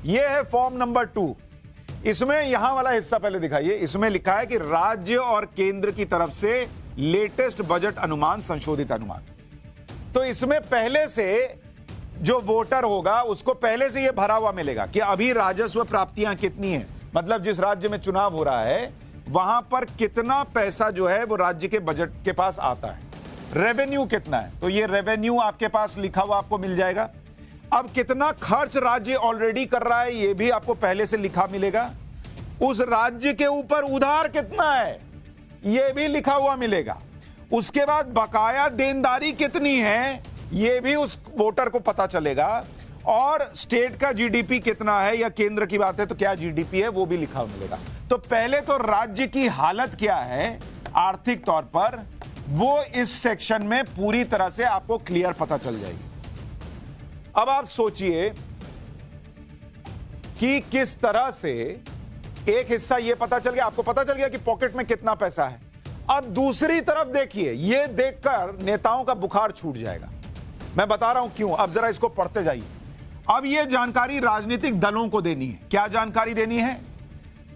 यह है form number 2। इसमें यहां वाला हिस्सा पहले दिखाइए। इसमें लिखा है कि राज्य और केंद्र की तरफ से लेटेस्ट बजट अनुमान, संशोधित अनुमान। तो इसमें पहले से जो वोटर होगा उसको पहले से यह भरा हुआ मिलेगा कि अभी राजस्व प्राप्तियां कितनी है, मतलब जिस राज्य में चुनाव हो रहा है वहां पर कितना पैसा जो है वो राज्य के बजट के पास आता है, रेवेन्यू कितना है। तो ये रेवेन्यू आपके पास लिखा हुआ आपको मिल जाएगा। अब कितना खर्च राज्य ऑलरेडी कर रहा है ये भी आपको पहले से लिखा मिलेगा। उस राज्य के ऊपर उधार कितना है ये भी लिखा हुआ मिलेगा। उसके बाद बकाया देनदारी कितनी है ये भी उस वोटर को पता चलेगा। और स्टेट का जीडीपी कितना है, या केंद्र की बात है तो क्या जीडीपी है वो भी लिखा हुआ मिलेगा। तो पहले तो राज्य की हालत क्या है आर्थिक तौर पर वो इस सेक्शन में पूरी तरह से आपको क्लियर पता चल जाएगी। अब आप सोचिए कि किस तरह से एक हिस्सा ये पता चल गया, आपको पता चल गया कि पॉकेट में कितना पैसा है। अब दूसरी तरफ देखिए, ये देखकर नेताओं का बुखार छूट जाएगा। मैं बता रहा हूं क्यों, अब जरा इसको पढ़ते जाइए। अब ये जानकारी राजनीतिक दलों को देनी है। क्या जानकारी देनी है?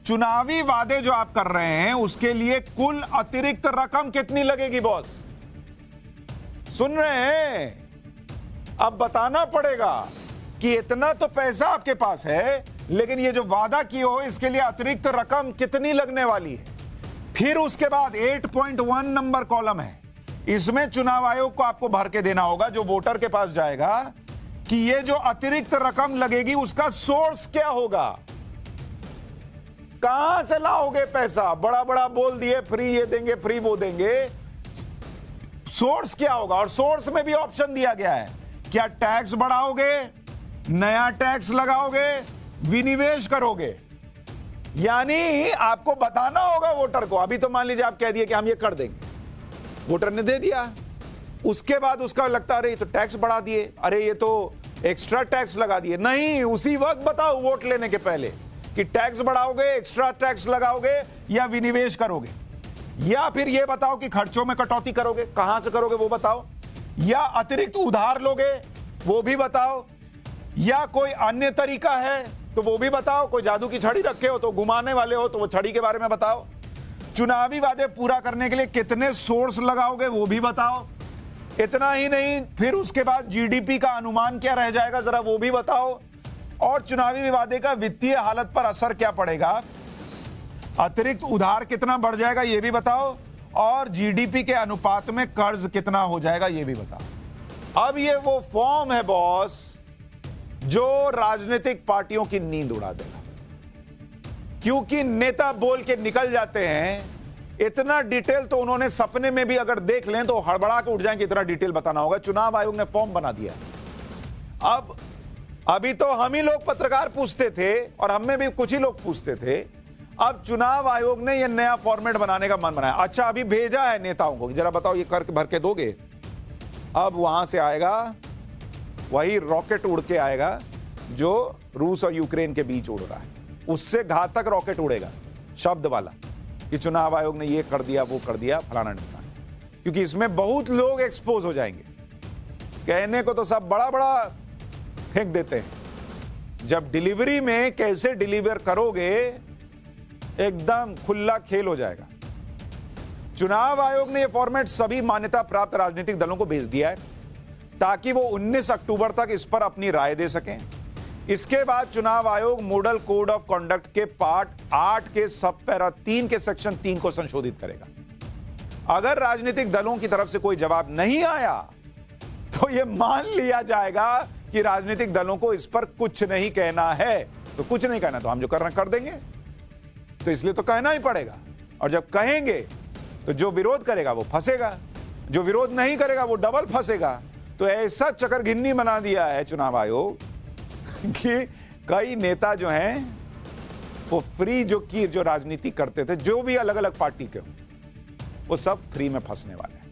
चुनावी वादे जो आप कर रहे हैं उसके लिए कुल अतिरिक्त रकम कितनी लगेगी बॉस? सुन रहे हैं? अब बताना पड़ेगा कि इतना तो पैसा आपके पास है, लेकिन ये जो वादा किए हो इसके लिए अतिरिक्त रकम कितनी लगने वाली है। फिर उसके बाद 8.1 नंबर कॉलम है, इसमें चुनाव आयोग को आपको भर के देना होगा, जो वोटर के पास जाएगा, कि ये जो अतिरिक्त रकम लगेगी उसका सोर्स क्या होगा, कहां से लाओगे पैसा। बड़ा बड़ा बोल दिए फ्री ये देंगे फ्री वो देंगे, सोर्स क्या होगा। और सोर्स में भी ऑप्शन दिया गया है, क्या टैक्स बढ़ाओगे, नया टैक्स लगाओगे, विनिवेश करोगे। यानी आपको बताना होगा वोटर को। अभी तो मान लीजिए आप कह दिए कि हम ये कर देंगे, वोटर ने दे दिया, उसके बाद उसका लगता अरे ये तो टैक्स बढ़ा दिए, अरे ये तो एक्स्ट्रा टैक्स लगा दिए। नहीं, उसी वक्त बताओ वोट लेने के पहले कि टैक्स बढ़ाओगे, एक्स्ट्रा टैक्स लगाओगे या विनिवेश करोगे, या फिर ये बताओ कि खर्चों में कटौती करोगे, कहां से करोगे वो बताओ, या अतिरिक्त उधार लोगे वो भी बताओ, या कोई अन्य तरीका है तो वो भी बताओ। कोई जादू की छड़ी रखे हो तो घुमाने वाले हो तो वो छड़ी के बारे में बताओ। चुनावी वादे पूरा करने के लिए कितने सोर्स लगाओगे वो भी बताओ। इतना ही नहीं, फिर उसके बाद जीडीपी का अनुमान क्या रह जाएगा जरा वो भी बताओ। और चुनावी वादे का वित्तीय हालत पर असर क्या पड़ेगा, अतिरिक्त उधार कितना बढ़ जाएगा ये भी बताओ, और जीडीपी के अनुपात में कर्ज कितना हो जाएगा ये भी बताओ। अब ये वो फॉर्म है बॉस जो राजनीतिक पार्टियों की नींद उड़ा देगा, क्योंकि नेता बोल के निकल जाते हैं। इतना डिटेल तो उन्होंने सपने में भी अगर देख लें तो हड़बड़ा के उठ जाएंगे, इतना डिटेल बताना होगा। चुनाव आयोग ने फॉर्म बना दिया। अब अभी तो हम ही लोग पत्रकार पूछते थे और हम में भी कुछ ही लोग पूछते थे। अब चुनाव आयोग ने यह नया फॉर्मेट बनाने का मन बनाया। अच्छा, अभी भेजा है नेताओं को, जरा बताओ ये करके भर के दोगे। अब वहां से आएगा वही रॉकेट उड़ के आएगा जो रूस और यूक्रेन के बीच उड़ रहा है, उससे घातक रॉकेट उड़ेगा शब्द वाला कि चुनाव आयोग ने ये कर दिया वो कर दिया फलाना ढिमकाना। क्योंकि इसमें बहुत लोग एक्सपोज हो जाएंगे। कहने को तो सब बड़ा बड़ा फेंक देते हैं, जब डिलीवरी में कैसे डिलीवर करोगे एकदम खुला खेल हो जाएगा। चुनाव आयोग ने यह फॉर्मेट सभी मान्यता प्राप्त राजनीतिक दलों को भेज दिया है ताकि वो 19 अक्टूबर तक इस पर अपनी राय दे सकें। इसके बाद चुनाव आयोग मॉडल कोड ऑफ कंडक्ट के पार्ट 8 के सब पैरा 3 के सेक्शन 3 को संशोधित करेगा। अगर राजनीतिक दलों की तरफ से कोई जवाब नहीं आया तो यह मान लिया जाएगा कि राजनीतिक दलों को इस पर कुछ नहीं कहना है। तो कुछ नहीं कहना तो हम जो करना कर देंगे, तो इसलिए तो कहना ही पड़ेगा। और जब कहेंगे तो जो विरोध करेगा वो फंसेगा, जो विरोध नहीं करेगा वो डबल फंसेगा। तो ऐसा चकरघिन्नी बना दिया है चुनाव आयोग कि कई नेता जो हैं वो फ्री जो राजनीति करते थे, जो भी अलग अलग पार्टी के, वो सब फ्री में फंसने वाले हैं।